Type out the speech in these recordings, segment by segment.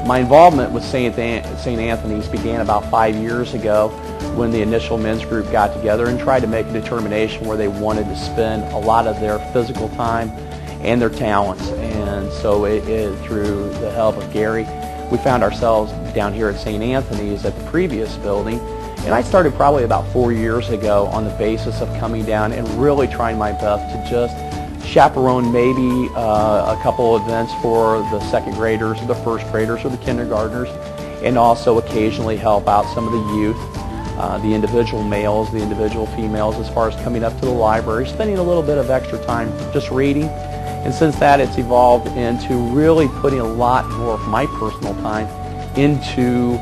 My involvement with St. Anthony's began about 5 years ago when the initial men's group got together and tried to make a determination where they wanted to spend a lot of their physical time and their talents. And so through the help of Gary, we found ourselves down here at St. Anthony's at the previous building. And I started probably about 4 years ago on the basis of coming down and really trying my best to just chaperone maybe a couple of events for the second graders, or the first graders, or the kindergartners, and also occasionally help out some of the youth, the individual males, the individual females, as far as coming up to the library, spending a little bit of extra time just reading. And since that, it's evolved into really putting a lot more of my personal time into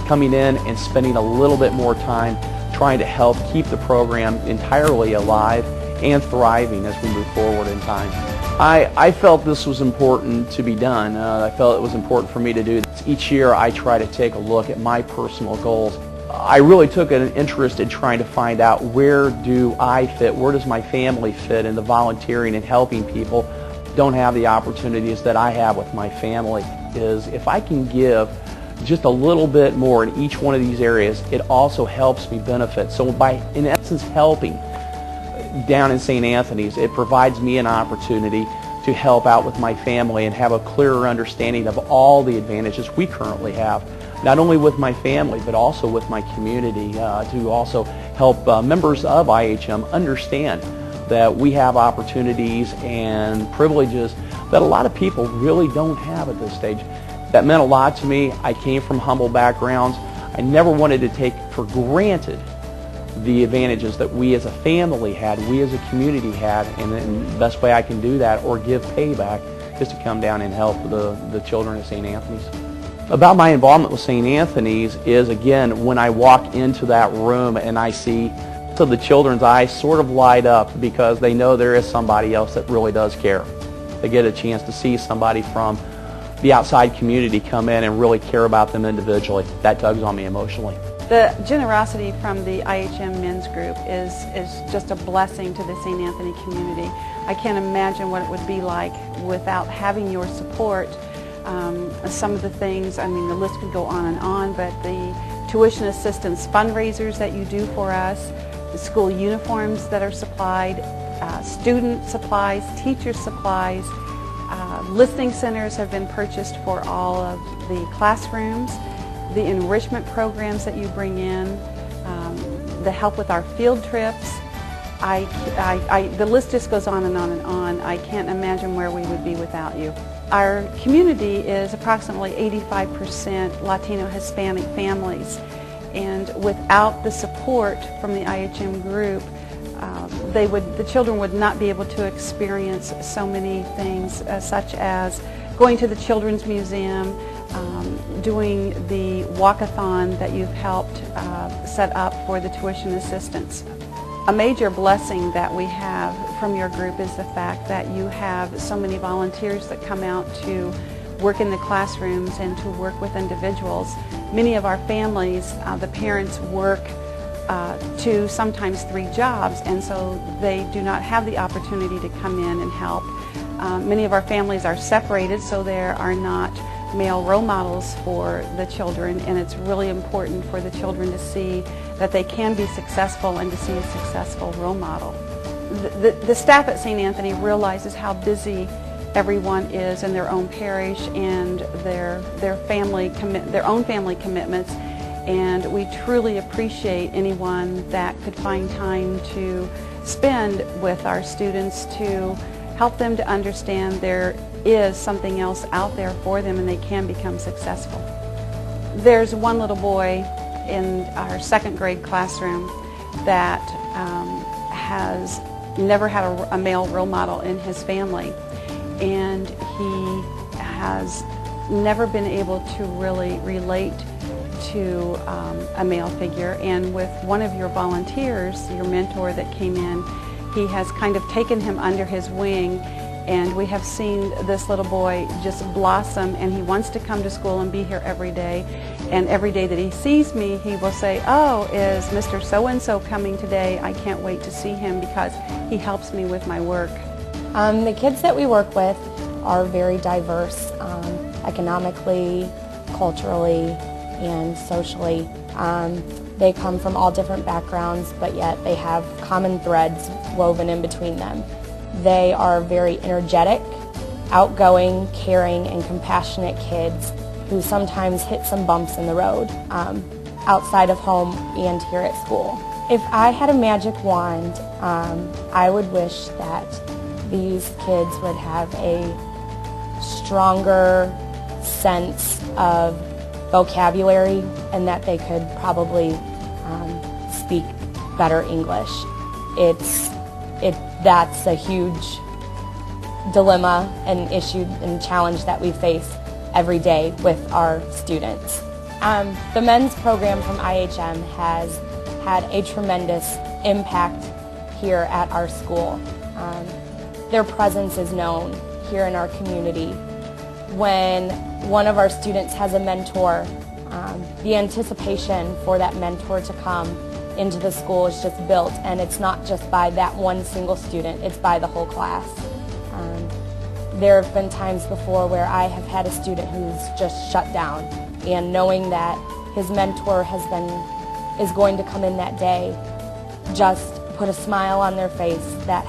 coming in and spending a little bit more time trying to help keep the program entirely alive and thriving as we move forward in time. I felt this was important to be done. I felt it was important for me to do this. Each year I try to take a look at my personal goals. I really took an interest in trying to find out where do I fit, where does my family fit in the volunteering and helping people don't have the opportunities that I have with my family. Is if I can give just a little bit more in each one of these areas, it also helps me benefit. So by, in essence, helping down in St. Anthony's, it provides me an opportunity to help out with my family and have a clearer understanding of all the advantages we currently have, not only with my family but also with my community, to also help members of IHM understand that we have opportunities and privileges that a lot of people really don't have at this stage. That meant a lot to me. I came from humble backgrounds. I never wanted to take for granted the advantages that we as a family had, we as a community had, and the best way I can do that or give payback is to come down and help the children at St. Anthony's. About my involvement with St. Anthony's is, again, when I walk into that room and I see, so the children's eyes sort of light up because they know there is somebody else that really does care. They get a chance to see somebody from the outside community come in and really care about them individually. That tugs on me emotionally. The generosity from the IHM men's group is just a blessing to the St. Anthony community. I can't imagine what it would be like without having your support. Some of the things, I mean, the list could go on, but the tuition assistance fundraisers that you do for us, the school uniforms that are supplied, student supplies, teacher supplies, listening centers have been purchased for all of the classrooms, the enrichment programs that you bring in, the help with our field trips. The list just goes on and on and on. I can't imagine where we would be without you. Our community is approximately 85% Latino Hispanic families, and without the support from the IHM group, the children would not be able to experience so many things, such as going to the Children's Museum, doing the walkathon that you've helped set up for the tuition assistance. A major blessing that we have from your group is the fact that you have so many volunteers that come out to work in the classrooms and to work with individuals. Many of our families, the parents work 2, sometimes 3 jobs, and so they do not have the opportunity to come in and help. Many of our families are separated, so there are not male role models for the children, and it's really important for the children to see that they can be successful and to see a successful role model. The staff at St. Anthony realizes how busy everyone is in their own parish and their own family commitments, and we truly appreciate anyone that could find time to spend with our students to help them to understand there is something else out there for them and they can become successful. There's one little boy in our 2nd grade classroom that has never had a male role model in his family, and he has never been able to really relate to a male figure. And with one of your volunteers, your mentor that came in, he has kind of taken him under his wing, and we have seen this little boy just blossom, and he wants to come to school and be here every day. And every day that he sees me, he will say, "Oh, is Mr. So-and-so coming today? I can't wait to see him because he helps me with my work." The kids that we work with are very diverse, economically, culturally and socially. They come from all different backgrounds, but yet they have common threads woven in between them. They are very energetic, outgoing, caring, and compassionate kids who sometimes hit some bumps in the road outside of home and here at school. If I had a magic wand, I would wish that these kids would have a stronger sense of vocabulary and that they could probably speak better English. That's a huge dilemma and issue and challenge that we face every day with our students. The men's program from IHM has had a tremendous impact here at our school. Their presence is known here in our community. When one of our students has a mentor, the anticipation for that mentor to come into the school is just built, and it's not just by that one single student, it's by the whole class. There have been times before where I have had a student who's just shut down, and knowing that his mentor is going to come in that day just put a smile on their face that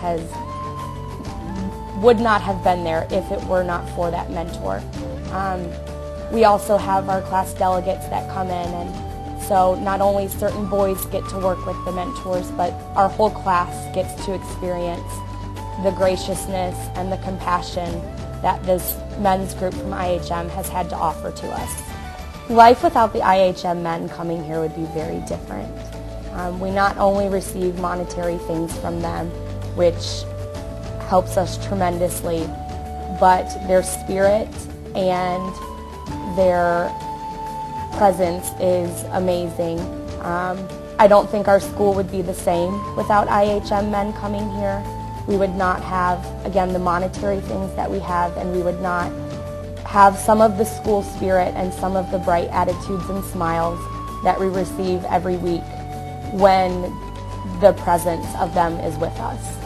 would not have been there if it were not for that mentor. We also have our class delegates that come in, and so not only certain boys get to work with the mentors, but our whole class gets to experience the graciousness and the compassion that this men's group from IHM has had to offer to us. Life without the IHM men coming here would be very different. We not only receive monetary things from them, which helps us tremendously, but their spirit and their presence is amazing. I don't think our school would be the same without IHM men coming here. We would not have, again, the monetary things that we have, and we would not have some of the school spirit and some of the bright attitudes and smiles that we receive every week when the presence of them is with us.